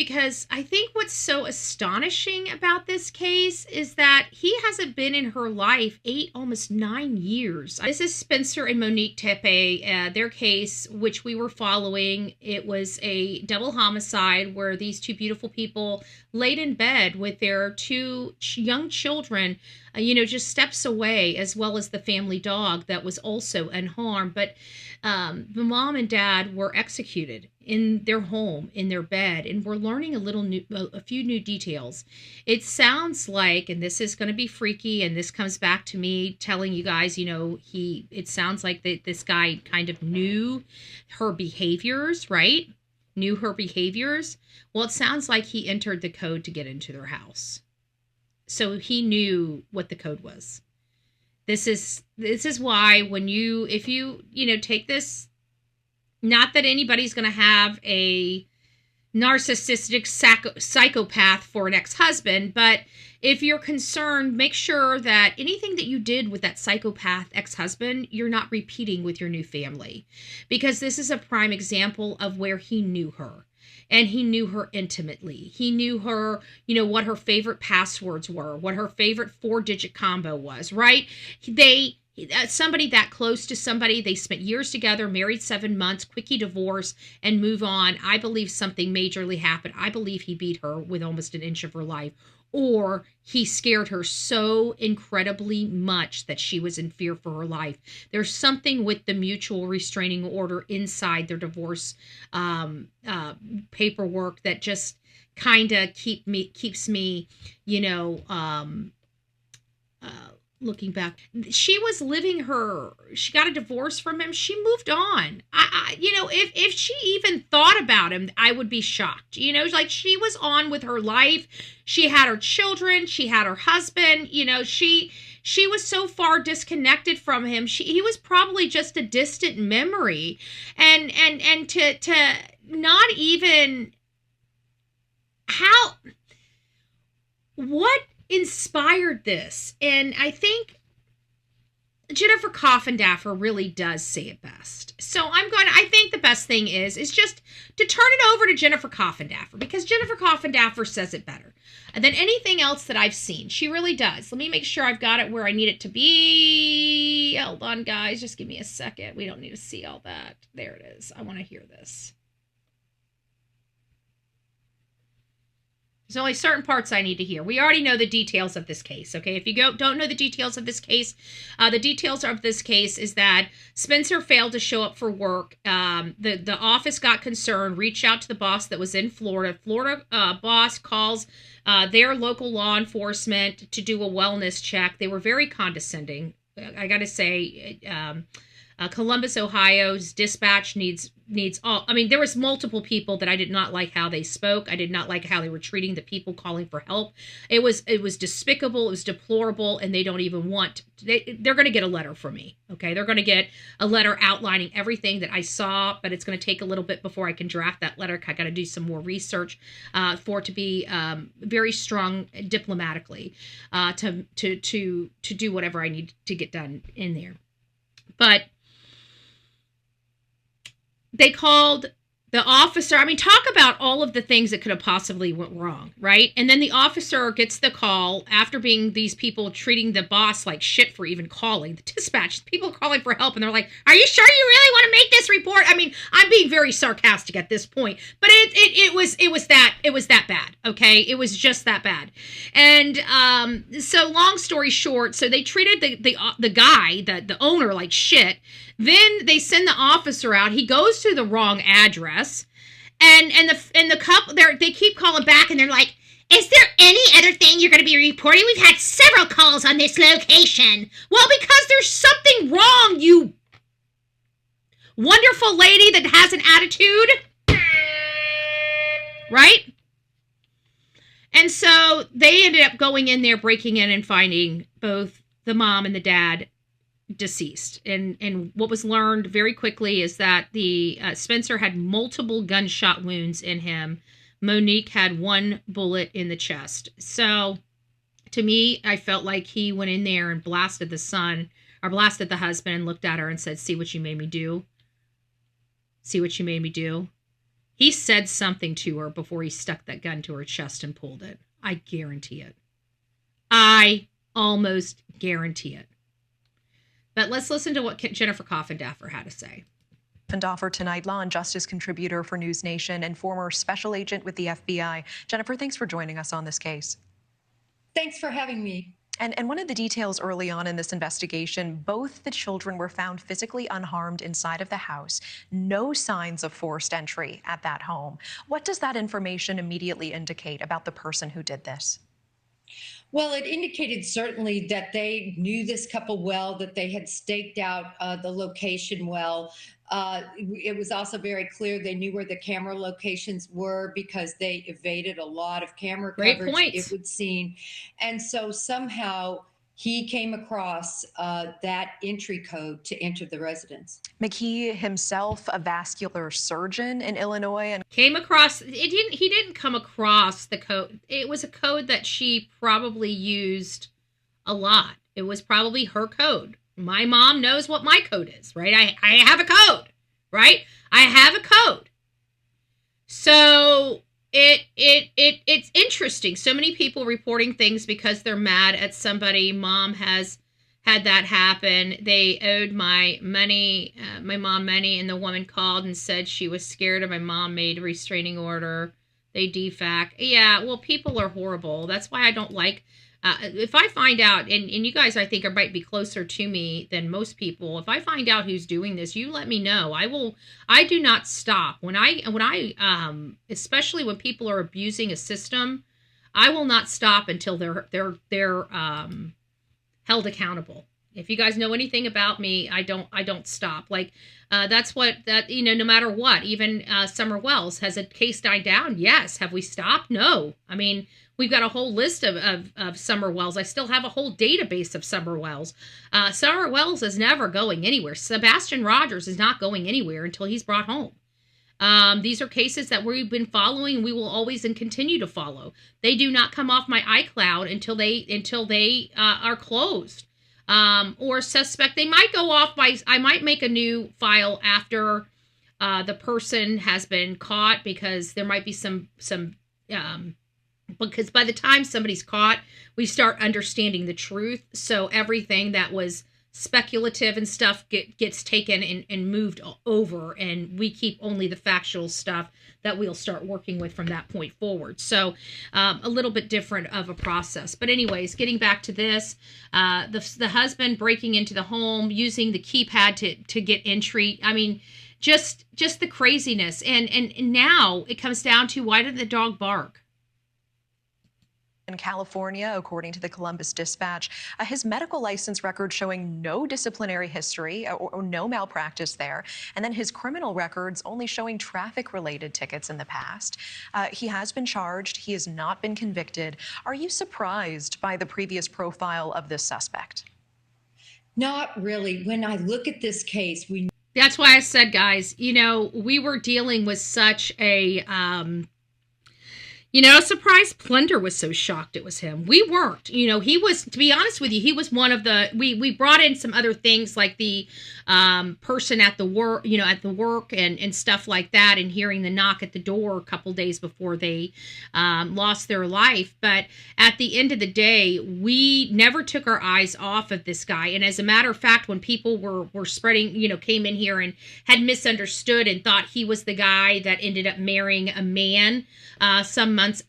because I think what's so astonishing about this case is that he hasn't been in her life 8, almost 9 years. This is Spencer and Monique Tepe, their case, which we were following. It was a double homicide where these two beautiful people laid in bed with their two young children, just steps away, as well as the family dog that was also unharmed. But the mom and dad were executed in their home, in their bed, and we're learning a few new details. It sounds like, and this is going to be freaky, and this comes back to me telling you guys, it sounds like this guy kind of knew her behaviors, right? Knew her behaviors. Well, it sounds like he entered the code to get into their house. So he knew what the code was. This is why if you take this, not that anybody's going to have a narcissistic psychopath for an ex-husband, but if you're concerned, make sure that anything that you did with that psychopath ex-husband, you're not repeating with your new family, because this is a prime example of where he knew her. And he knew her intimately. He knew her, what her favorite passwords were, what her favorite 4-digit combo was, right? Somebody that close to somebody, they spent years together, married 7 months, quickie divorce, and move on. I believe something majorly happened. I believe he beat her with almost an inch of her life. Or he scared her so incredibly much that she was in fear for her life. There's something with the mutual restraining order inside their divorce paperwork that just kind of keeps me, looking back. She was she got a divorce from him. She moved on. If she even thought about him, I would be shocked. Like, she was on with her life. She had her children. She had her husband. She was so far disconnected from him. He was probably just a distant memory. And to not even what inspired this? And I think Jennifer Coffindaffer really does say it best. So I think the best thing is just to turn it over to Jennifer Coffindaffer, because Jennifer Coffindaffer says it better than anything else that I've seen. She really does. Let me make sure I've got it where I need it to be. Hold on, guys. Just give me a second. We don't need to see all that. There it is. I want to hear this. There's only certain parts I need to hear. We already know the details of this case, okay? If you don't know the details of this case, the details of this case is that Spencer failed to show up for work. The office got concerned, reached out to the boss that was in Florida. Florida boss calls their local law enforcement to do a wellness check. They were very condescending. I got to say, Columbus, Ohio's dispatch needs all. I mean, there was multiple people that I did not like how they spoke. I did not like how they were treating the people calling for help. It was despicable. It was deplorable, and they don't even want. They're going to get a letter from me. Okay, they're going to get a letter outlining everything that I saw, but it's going to take a little bit before I can draft that letter. I got to do some more research for it to be very strong diplomatically to do whatever I need to get done in there, but. They called the officer. I mean, talk about all of the things that could have possibly went wrong, right? And then the officer gets the call after being these people treating the boss like shit for even calling. The dispatch, people calling for help, and they're like, "Are you sure you really want to make this report?" I mean, I'm being very sarcastic at this point, but it was that bad. Okay, it was just that bad. And so long story short, so they treated the guy, the owner, like shit. Then they send the officer out. He goes to the wrong address, and the couple they keep calling back, and they're like, "Is there any other thing you're going to be reporting? We've had several calls on this location." Well, because there's something wrong, you wonderful lady that has an attitude, right? And so they ended up going in there, breaking in, and finding both the mom and the dad deceased. And what was learned very quickly is that the Spencer had multiple gunshot wounds in him. Monique had 1 bullet in the chest. So to me, I felt like he went in there and blasted the husband, and looked at her and said, "See what you made me do? See what you made me do?" He said something to her before he stuck that gun to her chest and pulled it. I guarantee it. I almost guarantee it. But let's listen to what Jennifer Coffindaffer had to say. Coffindaffer tonight, law and justice contributor for News Nation and former special agent with the FBI. Jennifer, thanks for joining us on this case. Thanks for having me. And one of the details early on in this investigation, both the children were found physically unharmed inside of the house. No signs of forced entry at that home. What does that information immediately indicate about the person who did this? Well, it indicated certainly that they knew this couple well, that they had staked out the location well. It was also very clear they knew where the camera locations were because they evaded a lot of camera coverage, it would seem. And so somehow he came across that entry code to enter the residence. McKee himself, a vascular surgeon in Illinois, and came across he didn't come across the code. It was a code that she probably used a lot. It was probably her code. My mom knows what my code is, right? I have a code, right? I have a code. So it's interesting. So many people reporting things because they're mad at somebody. Mom has had that happen. They owed my mom money, and the woman called and said she was scared of my mom, made a restraining order. They defac. Yeah, well, people are horrible. That's why I don't like, if I find out, and you guys I think might be closer to me than most people, if I find out who's doing this, you let me know. I do not stop. When I especially when people are abusing a system, I will not stop until they're held accountable. If you guys know anything about me, I don't stop. Like, that's what, no matter what, even Summer Wells, has a case died down? Yes. Have we stopped? No. I mean, we've got a whole list of Summer Wells. I still have a whole database of Summer Wells. Summer Wells is never going anywhere. Sebastian Rogers is not going anywhere until he's brought home. These are cases that we've been following, and we will always and continue to follow. They do not come off my iCloud until they are closed. Or suspect. They might go off I might make a new file after the person has been caught, because there might be some because by the time somebody's caught, we start understanding the truth. So everything that was speculative and stuff gets taken and moved over, and we keep only the factual stuff that we'll start working with from that point forward. So a little bit different of a process. But anyways, getting back to this, the husband breaking into the home, using the keypad to get entry. I mean, just the craziness. And now it comes down to, why did the dog bark? In California, according to the Columbus Dispatch, his medical license record showing no disciplinary history or no malpractice there, and then his criminal records only showing traffic-related tickets in the past. He has been charged. He has not been convicted. Are you surprised by the previous profile of this suspect? Not really. When I look at this case, That's why I said, guys, we were dealing with such a surprise. Plunder was so shocked it was him. We weren't. He was, to be honest with you, he was one of the, we brought in some other things like the person at the work, and stuff like that, and hearing the knock at the door a couple days before they lost their life. But at the end of the day, we never took our eyes off of this guy. And as a matter of fact, when people were spreading, came in here and had misunderstood and thought he was the guy that ended up marrying a man some months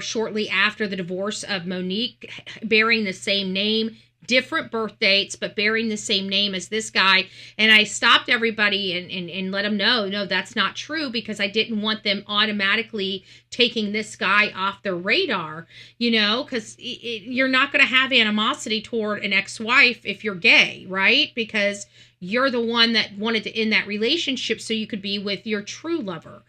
shortly after the divorce of Monique, bearing the same name, different birth dates, but bearing the same name as this guy. And I stopped everybody and let them know, no, that's not true, because I didn't want them automatically taking this guy off their radar, because you're not going to have animosity toward an ex-wife if you're gay, right? Because you're the one that wanted to end that relationship so you could be with your true lover.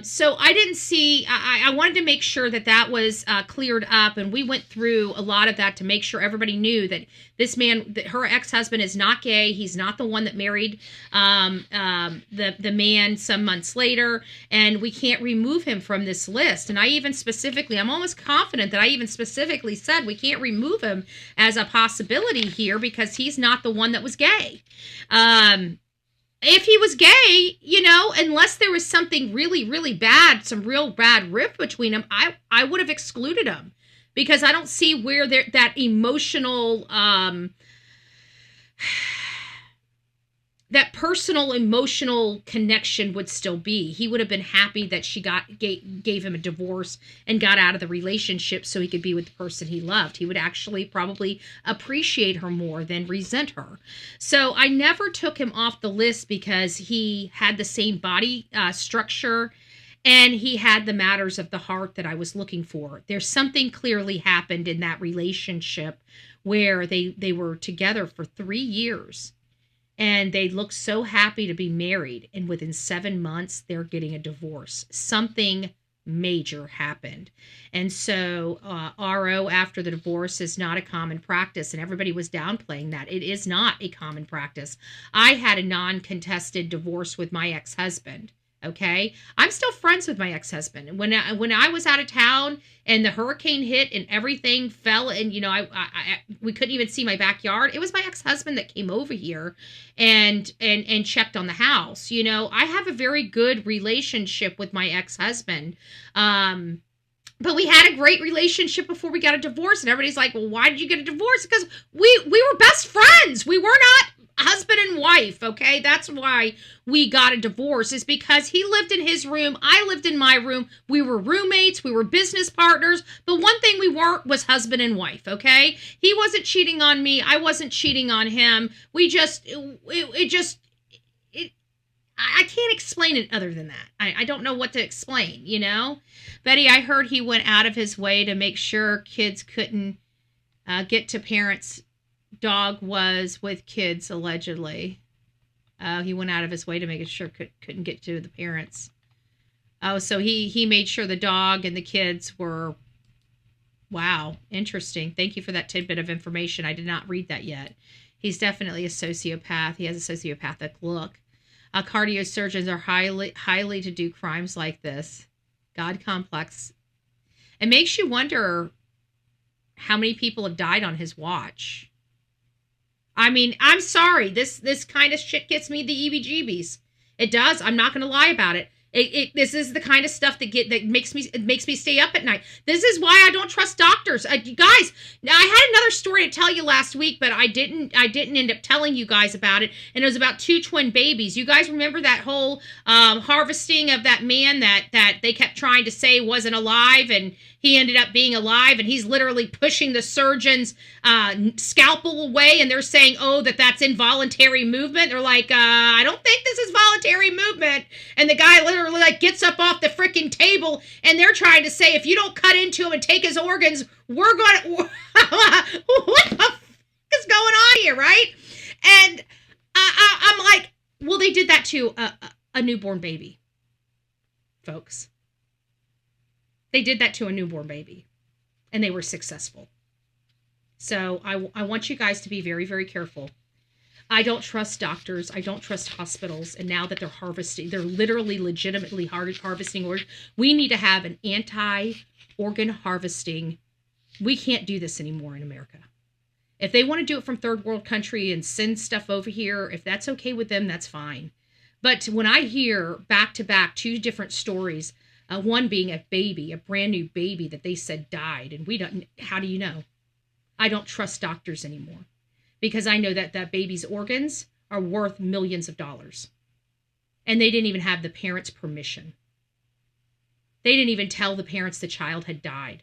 So I didn't see, I wanted to make sure that was cleared up. And we went through a lot of that to make sure everybody knew that this man, that her ex-husband, is not gay. He's not the one that married the man some months later. And we can't remove him from this list. And I'm almost confident that I even specifically said we can't remove him as a possibility here because he's not the one that was gay. if he was gay, unless there was something really, really bad, some real bad rift between them, I would have excluded him, because I don't see where that emotional, that personal emotional connection would still be. He would have been happy that she gave him a divorce and got out of the relationship so he could be with the person he loved. He would actually probably appreciate her more than resent her. So I never took him off the list because he had the same body structure and he had the matters of the heart that I was looking for. There's something clearly happened in that relationship where they were together for 3 years. And they look so happy to be married. And within 7 months, they're getting a divorce. Something major happened. And so RO after the divorce is not a common practice. And everybody was downplaying that. It is not a common practice. I had a non-contested divorce with my ex-husband. Okay, I'm still friends with my ex-husband. When I was out of town and the hurricane hit and everything fell, and we couldn't even see my backyard. It was my ex-husband that came over here and checked on the house. I have a very good relationship with my ex-husband. But we had a great relationship before we got a divorce, and everybody's like, "Well, why did you get a divorce?" Because we were best friends. We were not husband and wife, okay? That's why we got a divorce, is because he lived in his room, I lived in my room. We were roommates, we were business partners, but one thing we weren't was husband and wife, okay? He wasn't cheating on me, I wasn't cheating on him. I can't explain it other than that. I don't know what to explain, Betty, I heard he went out of his way to make sure kids couldn't get to parents. Dog was with kids, allegedly. He went out of his way to make sure couldn't get to the parents. Oh, so he made sure the dog and the kids were... Wow, interesting. Thank you for that tidbit of information. I did not read that yet. He's definitely a sociopath. He has a sociopathic look. Cardiosurgeons are highly to do crimes like this. God complex. It makes you wonder how many people have died on his watch. I mean, I'm sorry. This kind of shit gets me the EBGBs. It does. I'm not going to lie about it. This is the kind of stuff that makes me stay up at night. This is why I don't trust doctors. You guys, I had another story to tell you last week, but I didn't end up telling you guys about it. And it was about 2 twin babies. You guys remember that whole harvesting of that man that they kept trying to say wasn't alive, and he ended up being alive, and he's literally pushing the surgeon's scalpel away, and they're saying, oh, that's involuntary movement. They're like, I don't think this is voluntary movement. And the guy literally gets up off the freaking table, and they're trying to say, if you don't cut into him and take his organs, we're going to... What the fuck is going on here, right? And I'm like, well, they did that to a newborn baby, folks. They did that to a newborn baby, and they were successful. So I want you guys to be very, very careful. I don't trust doctors. I don't trust hospitals. And now that they're literally legitimately harvesting organs, we need to have an anti-organ harvesting. We can't do this anymore in America. If they want to do it from third world country and send stuff over here, if that's okay with them, that's fine. But when I hear back to back 2 different stories, one being a baby, a brand new baby that they said died, and how do you know? I don't trust doctors anymore, because I know that baby's organs are worth millions of dollars. And they didn't even have the parents' permission. They didn't even tell the parents the child had died.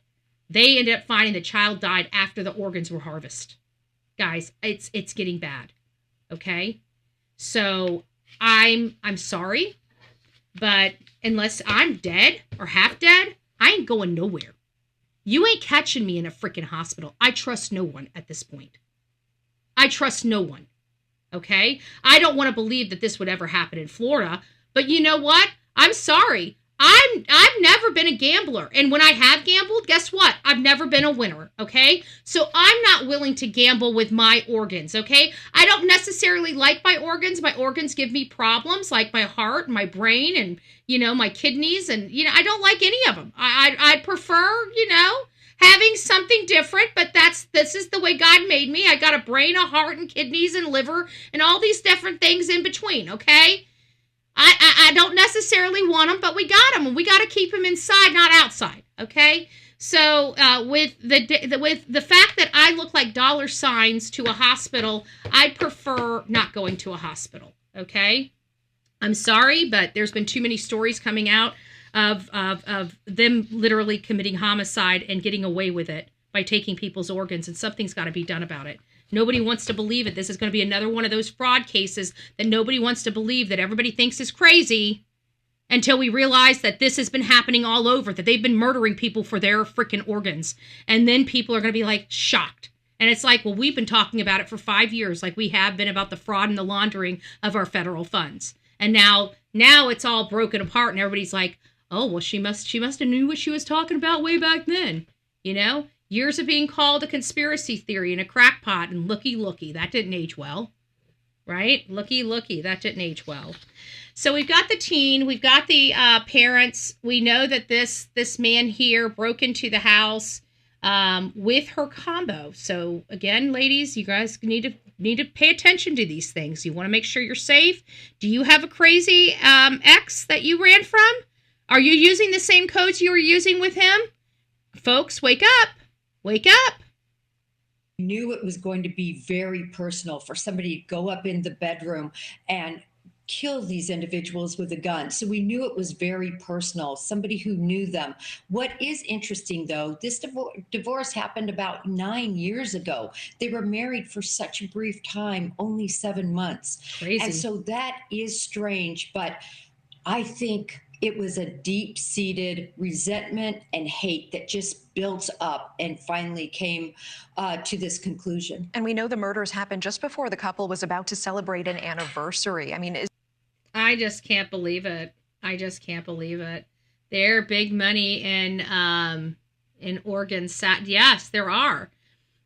They ended up finding the child died after the organs were harvested. Guys, it's getting bad. Okay? So I'm sorry, but unless I'm dead or half dead, I ain't going nowhere. You ain't catching me in a freaking hospital. I trust no one at this point. I trust no one. Okay? I don't want to believe that this would ever happen in Florida, but you know what? I'm sorry. I've never been a gambler. And when I have gambled, guess what? I've never been a winner, okay? So I'm not willing to gamble with my organs, okay? I don't necessarily like my organs. My organs give me problems, like my heart, my brain, and, my kidneys. And, I don't like any of them. I'd prefer, having something different, but this is the way God made me. I got a brain, a heart, and kidneys and liver and all these different things in between, okay? I don't necessarily want them, but we got them, and we got to keep them inside, not outside, okay? So with the fact that I look like dollar signs to a hospital, I prefer not going to a hospital, okay? I'm sorry, but there's been too many stories coming out of them literally committing homicide and getting away with it by taking people's organs, and something's got to be done about it. Nobody wants to believe it. This is going to be another one of those fraud cases that nobody wants to believe, that everybody thinks is crazy, until we realize that this has been happening all over, that they've been murdering people for their freaking organs. And then people are going to be like shocked. And it's like, well, we've been talking about it for 5 years, like we have been about the fraud and the laundering of our federal funds. And now it's all broken apart, and everybody's like, oh, well, she must have knew what she was talking about way back then. You know, years of being called a conspiracy theory and a crackpot, and looky, that didn't age well, right? Looky, that didn't age well. So we've got the teen, we've got the parents. We know that this man here broke into the house with her combo. So again, ladies, you guys need to pay attention to these things. You want to make sure you're safe. Do you have a crazy ex that you ran from? Are you using the same codes you were using with him? Folks, wake up. Wake up. Knew it was going to be very personal for somebody to go up in the bedroom and kill these individuals with a gun. So we knew it was very personal, somebody who knew them. What is interesting, though, this divorce happened about 9 years ago. They were married for such a brief time, only 7 months. Crazy. And so that is strange, but I think it was a deep-seated resentment and hate that just built up and finally came to this conclusion. And we know the murders happened just before the couple was about to celebrate an anniversary. I mean, I just can't believe it. They're big money in organs. Yes, there are.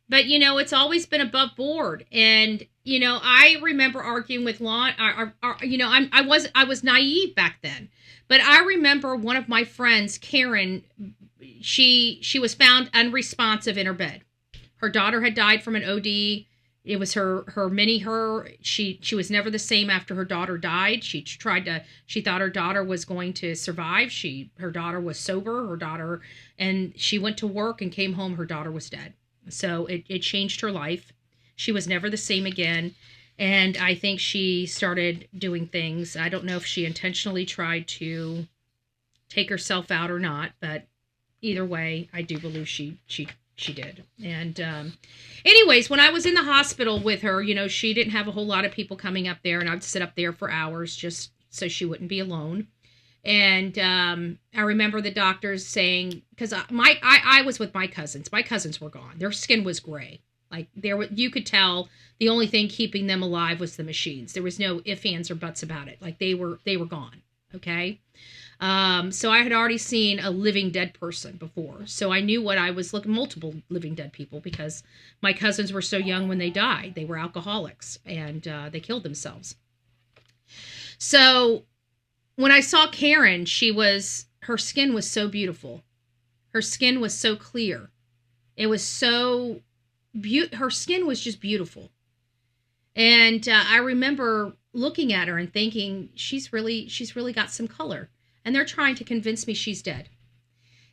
But, you know, it's always been above board. And, you know, I remember arguing with law. You know, I was naive back then. But I remember one of my friends, Karen, she was found unresponsive in her bed. Her daughter had died from an OD. It was her. She was never the same after her daughter died. She thought her daughter was going to survive. Her daughter was sober, and she went to work and came home. Her daughter was dead. So it changed her life. She was never the same again. And I think she started doing things. I don't know if she intentionally tried to take herself out or not, but either way, I do believe she did. And anyways, when I was in the hospital with her, you know, she didn't have a whole lot of people coming up there, and I'd sit up there for hours just so she wouldn't be alone. And I remember the doctors saying, because I was with my cousins. My cousins were gone. Their skin was gray. Like you could tell the only thing keeping them alive was the machines. There was no ifs, ands, or buts about it. Like they were gone. Okay. So I had already seen a living dead person before. So I knew what I was looking, multiple living dead people, because my cousins were so young when they died. They were alcoholics, and they killed themselves. So when I saw Karen, her skin was so beautiful. Her skin was so clear. It was so her skin was just beautiful. And I remember looking at her and thinking, she's really got some color. And they're trying to convince me she's dead.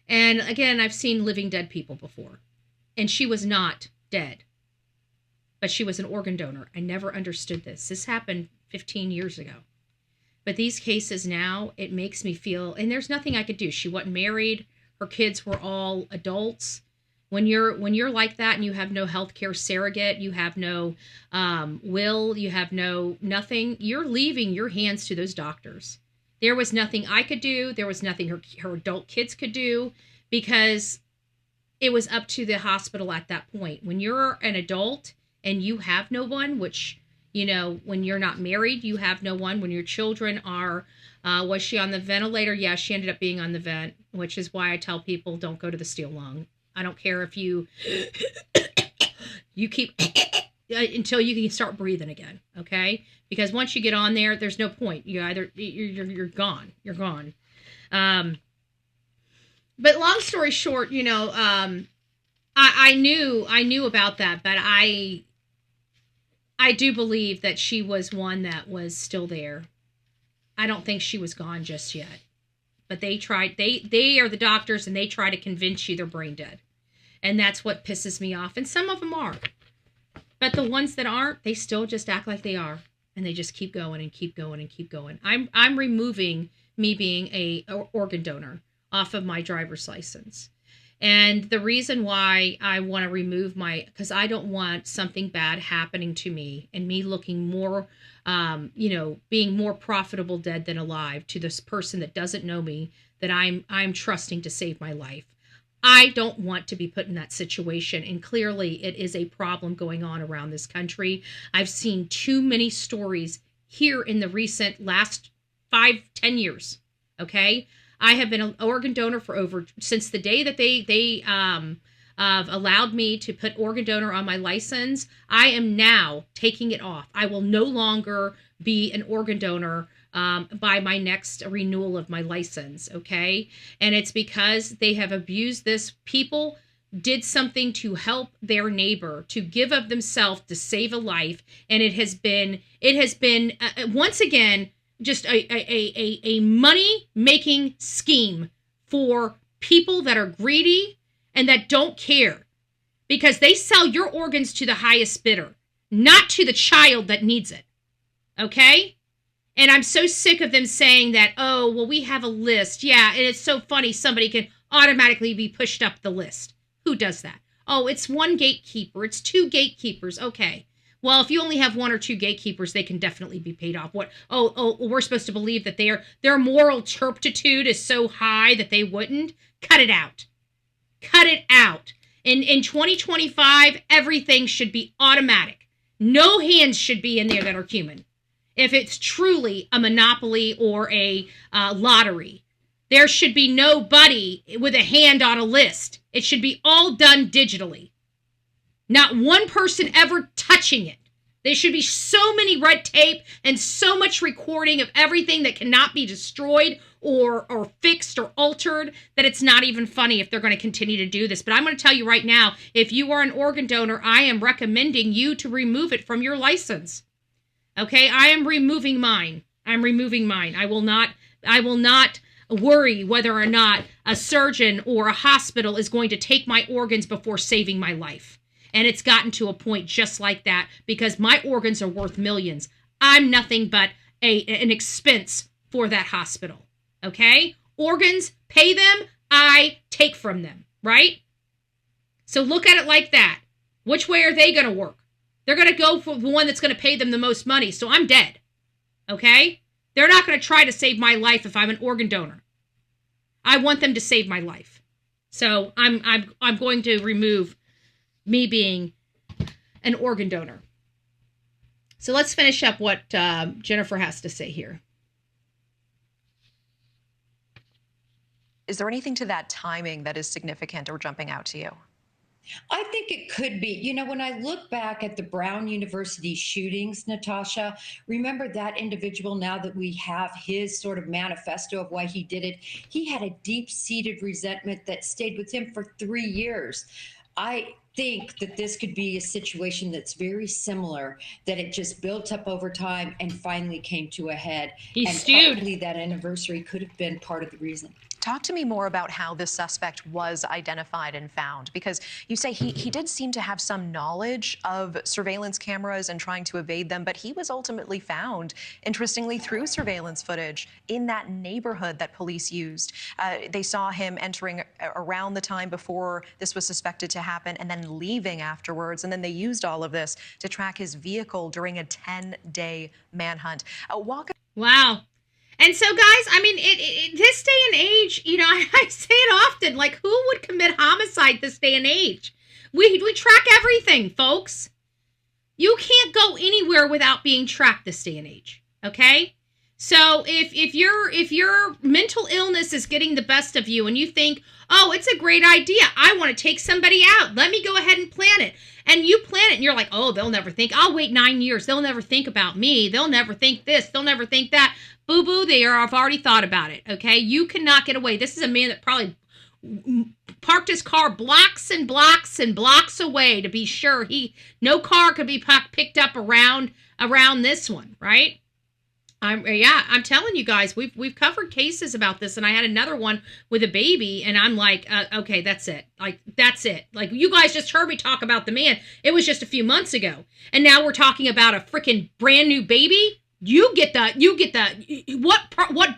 And again, I've seen living dead people before. And she was not dead. But she was an organ donor. I never understood this. This happened 15 years ago. But these cases now, it makes me feel, and there's nothing I could do. She wasn't married. Her kids were all adults. When you're like that and you have no healthcare surrogate, you have no will, you have nothing, you're leaving your hands to those doctors. There was nothing I could do. There was nothing her adult kids could do, because it was up to the hospital at that point. When you're an adult and you have no one, which, you know, when you're not married, you have no one. When your children are, was she on the ventilator? Yeah, she ended up being on the vent, which is why I tell people don't go to the steel lung. I don't care if you keep until you can start breathing again, okay? Because once you get on there, there's no point. You're gone. You're gone. But long story short, you know, I knew about that, but I do believe that she was one that was still there. I don't think she was gone just yet. But they are the doctors, and they try to convince you they're brain dead. And that's what pisses me off. And some of them are. But the ones that aren't, they still just act like they are. And they just keep going and keep going and keep going. I'm removing me being a organ donor off of my driver's license. And the reason why I want to remove because I don't want something bad happening to me and me looking more, being more profitable dead than alive to this person that doesn't know me, that I'm trusting to save my life. I don't want to be put in that situation. And clearly it is a problem going on around this country. I've seen too many stories here in the recent last 5-10 years. Okay. I have been an organ donor since the day that they allowed me to put organ donor on my license. I am now taking it off. I will no longer be an organ donor by my next renewal of my license. Okay. And it's because they have abused this. People did something to help their neighbor, to give of themselves to save a life. And it has been once again, just a money-making scheme for people that are greedy and that don't care, because they sell your organs to the highest bidder, not to the child that needs it. Okay? And I'm so sick of them saying that, oh, well, we have a list. Yeah, and it's so funny somebody can automatically be pushed up the list. Who does that? Oh, it's one gatekeeper. It's two gatekeepers. Okay. Well, if you only have one or two gatekeepers, they can definitely be paid off. What? Oh, we're supposed to believe that their moral turpitude is so high that they wouldn't? Cut it out. Cut it out. In 2025, everything should be automatic. No hands should be in there that are human. If it's truly a monopoly or a lottery, there should be nobody with a hand on a list. It should be all done digitally. Not one person ever touching it. There should be so many red tape and so much recording of everything that cannot be destroyed or fixed or altered that it's not even funny if they're going to continue to do this. But I'm going to tell you right now, if you are an organ donor, I am recommending you to remove it from your license. Okay, I am removing mine. I'm removing mine. I will not worry whether or not a surgeon or a hospital is going to take my organs before saving my life. And it's gotten to a point just like that because my organs are worth millions. I'm nothing but an expense for that hospital. Okay? Organs, pay them, I take from them, right? So look at it like that. Which way are they going to work? They're going to go for the one that's going to pay them the most money. So I'm dead. Okay? They're not going to try to save my life if I'm an organ donor. I want them to save my life. So I'm going to remove me being an organ donor. So let's finish up what Jennifer has to say here. Is there anything to that timing that is significant or jumping out to you? I think it could be. You know, when I look back at the Brown University shootings, Natasha, remember that individual, now that we have his sort of manifesto of why he did it, he had a deep-seated resentment that stayed with him for 3 years. I think that this could be a situation that's very similar, that it just built up over time and finally came to a head. Probably that anniversary could have been part of the reason. Talk to me more about how this suspect was identified and found, because you say he did seem to have some knowledge of surveillance cameras and trying to evade them, but he was ultimately found, interestingly, through surveillance footage in that neighborhood that police used. They saw him entering around the time before this was suspected to happen and then leaving afterwards, and then they used all of this to track his vehicle during a 10-day manhunt. Wow. And so, guys, I mean, this day and age, you know, I say it often, like, who would commit homicide this day and age? We track everything, folks. You can't go anywhere without being tracked this day and age, okay? So if your mental illness is getting the best of you and you think, oh, it's a great idea, I want to take somebody out, let me go ahead and plan it. And you plan it and you're like, oh, they'll never think, I'll wait 9 years. They'll never think about me. They'll never think this. They'll never think that. Boo-boo, I've already thought about it, okay? You cannot get away. This is a man that probably parked his car blocks and blocks and blocks away to be sure no car could be picked up around this one, right? I'm telling you guys, we've covered cases about this, and I had another one with a baby, and I'm like, okay, that's it. Like, that's it. Like, you guys just heard me talk about the man. It was just a few months ago, and now we're talking about a freaking brand new baby. What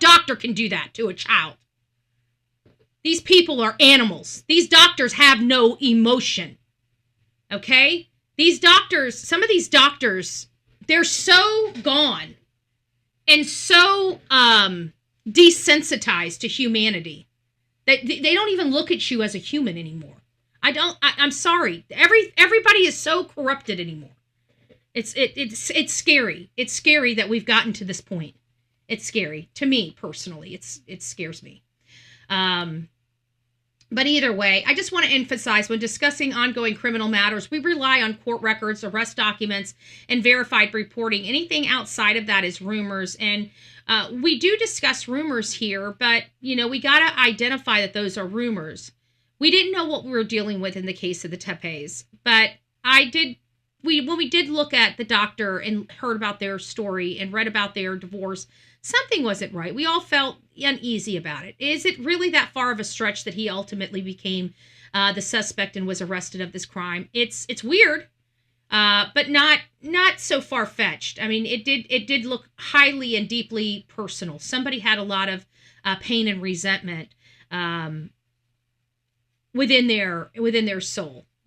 doctor can do that to a child? These people are animals. These doctors have no emotion. Okay? Some of these doctors, they're so gone and so desensitized to humanity that they don't even look at you as a human anymore. I'm sorry. Everybody is so corrupted anymore. It's scary. It's scary that we've gotten to this point. It's scary to me personally. It scares me. But either way, I just want to emphasize when discussing ongoing criminal matters, we rely on court records, arrest documents, and verified reporting. Anything outside of that is rumors. And we do discuss rumors here, but, we got to identify that those are rumors. We didn't know what we were dealing with in the case of the Tepes, but when we did look at the doctor and heard about their story and read about their divorce, something wasn't right. We all felt uneasy about it. Is it really that far of a stretch that he ultimately became the suspect and was arrested of this crime? It's weird, but not so far-fetched. I mean, it did look highly and deeply personal. Somebody had a lot of pain and resentment within their soul.